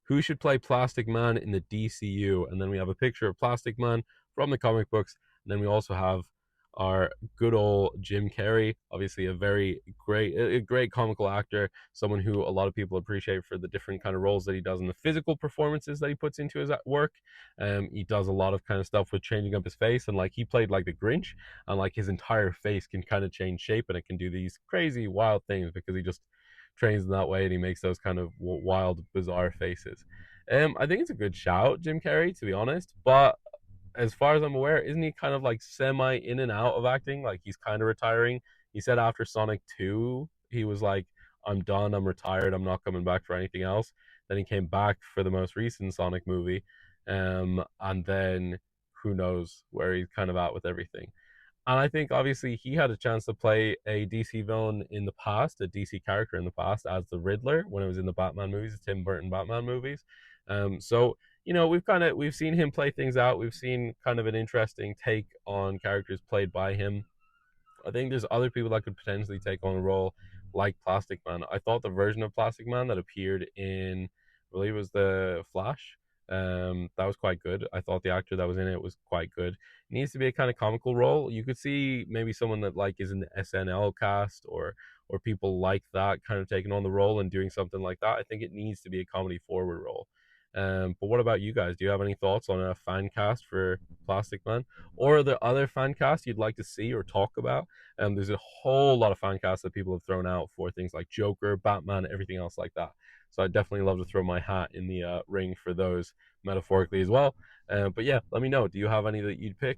who should play Plastic Man in the DCU? And then we have a picture of Plastic Man from the comic books. And then we also have our good old Jim Carrey, obviously a great comical actor, someone who a lot of people appreciate for the different kind of roles that he does and the physical performances that he puts into his work. He does a lot of kind of stuff with changing up his face, and like he played like the Grinch, and like his entire face can kind of change shape, and it can do these crazy wild things because he just trains in that way, and he makes those kind of wild, bizarre faces. I think it's a good shout, Jim Carrey, to be honest. But as far as I'm aware, isn't he kind of like semi in and out of acting? Like he's kind of retiring. He said after Sonic 2, he was like, I'm done, I'm retired, I'm not coming back for anything else. Then he came back for the most recent Sonic movie. And then who knows where he's kind of at with everything. And I think obviously he had a chance to play a DC villain in the past, a DC character in the past, as the Riddler when it was in the Batman movies, the Tim Burton Batman movies. So we've seen him play things out. We've seen kind of an interesting take on characters played by him. I think there's other people that could potentially take on a role like Plastic Man. I thought the version of Plastic Man that appeared in, I believe it was the Flash, that was quite good. I thought the actor that was in it was quite good. It needs to be a kind of comical role. You could see maybe someone that like is in the SNL cast or people like that kind of taking on the role and doing something like that. I think it needs to be a comedy forward role. But what about you guys? Do you have any thoughts on a fan cast for Plastic Man? Or are there other fan casts you'd like to see or talk about? There's a whole lot of fan casts that people have thrown out for things like Joker, Batman, everything else like that. So I definitely love to throw my hat in the ring for those metaphorically as well. But yeah, let me know. Do you have any that you'd pick?